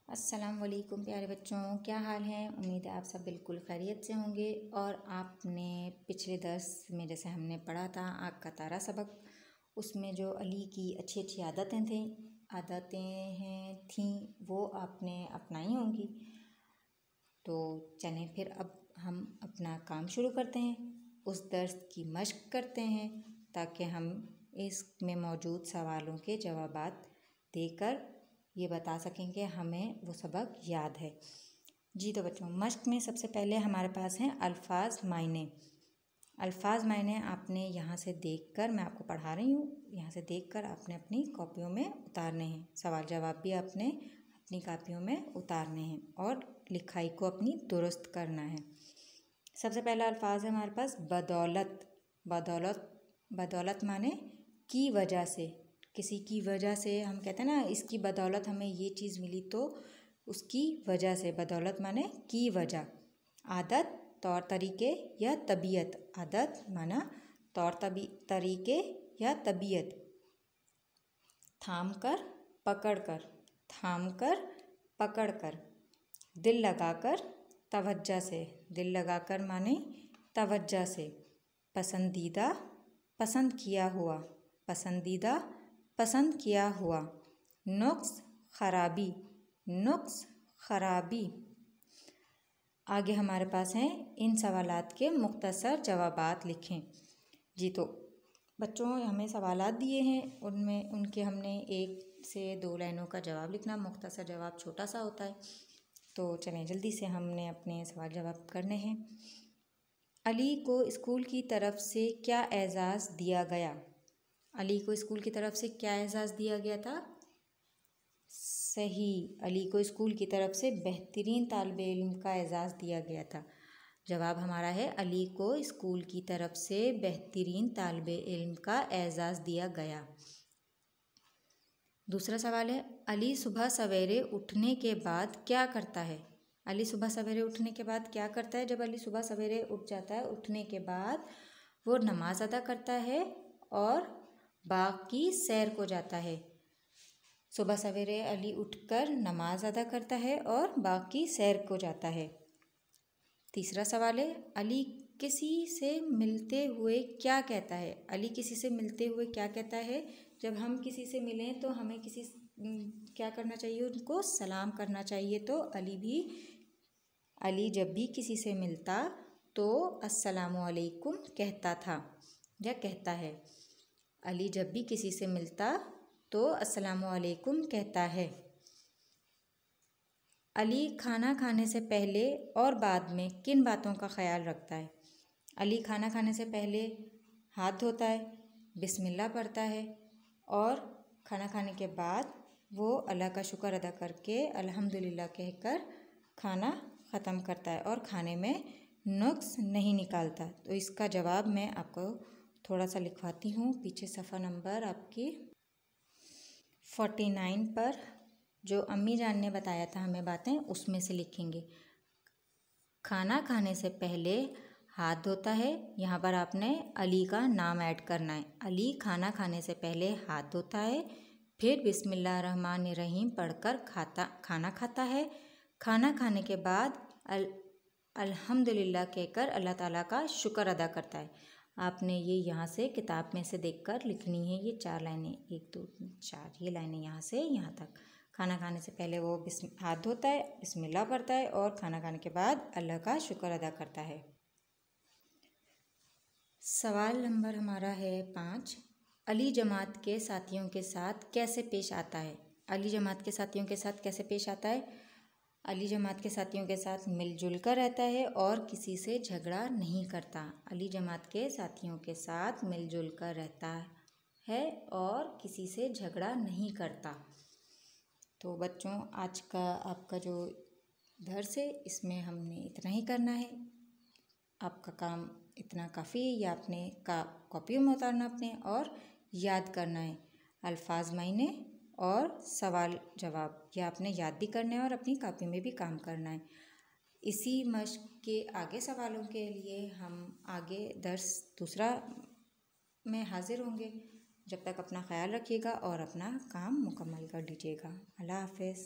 अस्सलाम वालेकुम प्यारे बच्चों, क्या हाल है। उम्मीद है आप सब बिल्कुल खैरियत से होंगे। और आपने पिछले दर्स में जैसे हमने पढ़ा था आँख का तारा सबक, उसमें जो अली की अच्छी अच्छी आदतें थीं वो आपने अपनाई होंगी। तो चलें फिर अब हम अपना काम शुरू करते हैं, उस दर्स की मश्क करते हैं ताकि हम इसमें मौजूद सवालों के जवाबात देकर ये बता सकेंगे हमें वो सबक याद है। जी तो बच्चों, मश्क में सबसे पहले हमारे पास हैं अल्फाज मायने। अल्फाज मायने आपने यहाँ से देखकर, मैं आपको पढ़ा रही हूँ, यहाँ से देखकर आपने अपनी कॉपियों में उतारने हैं। सवाल जवाब भी आपने अपनी कॉपियों में उतारने हैं और लिखाई को अपनी दुरुस्त करना है। सबसे पहला अल्फाज है हमारे पास बदौलत। बदौलत बदौलत माने की वजह से, किसी की वजह से। हम कहते हैं ना, इसकी बदौलत हमें ये चीज़ मिली, तो उसकी वजह से। बदौलत माने की वजह। आदत, तौर तरीके या तबीयत। आदत माना तौर तरीके या तबीयत। थाम कर, पकड़ कर। थाम कर, पकड़ कर। दिल लगाकर, तवज्जो से। दिल लगाकर माने तवज्जो से। पसंदीदा, पसंद किया हुआ। पसंदीदा, पसंद किया हुआ। नुक्स, खराबी। नुक्स, खराबी। आगे हमारे पास हैं इन सवालात के मुख्तसर जवाबात लिखें। जी तो बच्चों, हमें सवालात दिए हैं, उनके हमने 1 से 2 लाइनों का जवाब लिखना। मुख्तसर जवाब छोटा सा होता है। तो चलें जल्दी से हमने अपने सवाल जवाब करने हैं। अली को स्कूल की तरफ से क्या एजाज़ दिया गया। अली को स्कूल की तरफ से क्या एजाज़ दिया गया था। सही, अली को स्कूल की तरफ से बेहतरीन तालिब इल्म का एजाज़ दिया गया था। जवाब हमारा है अली को स्कूल की तरफ से बेहतरीन तालिब इल्म का एजाज़ दिया गया। दूसरा सवाल है, अली सुबह सवेरे उठने के बाद क्या करता है। अली सुबह सवेरे उठने के बाद क्या करता है। जब अली सुबह सवेरे उठ जाता है, उठने के बाद वो नमाज अदा करता है और बाग की सैर को जाता है। सुबह सवेरे अली उठकर नमाज अदा करता है और बाग की सैर को जाता है। तीसरा सवाल है, अली किसी से मिलते हुए क्या कहता है। अली किसी से मिलते हुए क्या कहता है। जब हम किसी से मिलें तो हमें क्या करना चाहिए, उनको सलाम करना चाहिए। तो अली जब भी किसी से मिलता तो अस्सलामु अलैकुम कहता था या कहता है। अली जब भी किसी से मिलता तो अस्सलामु अलैकुम कहता है। अली खाना खाने से पहले और बाद में किन बातों का ख्याल रखता है। अली खाना खाने से पहले हाथ धोता है, बिस्मिल्लाह पढ़ता है और खाना खाने के बाद वो अल्लाह का शुक्र अदा करके अल्हम्दुलिल्लाह कहकर खाना ख़त्म करता है और खाने में नुक्स नहीं निकालता। तो इसका जवाब मैं आपको थोड़ा सा लिखवाती हूँ। पीछे सफ़ा नंबर आपकी 49 पर जो अम्मी जान ने बताया था हमें बातें, उसमें से लिखेंगे। खाना खाने से पहले हाथ धोता है, यहाँ पर आपने अली का नाम ऐड करना है। अली खाना खाने से पहले हाथ धोता है, फिर बिस्मिल्लाहिर्रहमानिर्रहीम पढ़कर खाना खाता है। खाना खाने के बाद अल्हम्दुलिल्लाह कहकर अल्लाह ताला का शुक्र अदा करता है। आपने ये यहाँ से किताब में से देखकर लिखनी है। ये 4 लाइनें, 1 2 3 4, ये लाइनें यहाँ से यहाँ तक। खाना खाने से पहले वो हाथ धोता है, बिस्मिल्लाह पढ़ता है और खाना खाने के बाद अल्लाह का शुक्र अदा करता है। सवाल नंबर हमारा है 5। अली जमात के साथियों के साथ कैसे पेश आता है। अली जमात के साथियों के साथ कैसे पेश आता है। अली जमात के साथियों के साथ मिलजुल कर रहता है और किसी से झगड़ा नहीं करता। अली जमात के साथियों के साथ मिलजुल कर रहता है और किसी से झगड़ा नहीं करता। तो बच्चों, आज का आपका जो दर्स है इसमें हमने इतना ही करना है। आपका काम इतना काफ़ी है। ये आपने कॉपी में उतारना अपने और याद करना है। अल्फाज मायने और सवाल जवाब ये आपने याद भी करना है और अपनी कॉपी में भी काम करना है। इसी मश्क के आगे सवालों के लिए हम आगे दर्स दूसरा में हाजिर होंगे। जब तक अपना ख्याल रखिएगा और अपना काम मुकम्मल कर लीजिएगा। अल्लाह हाफ़िज़।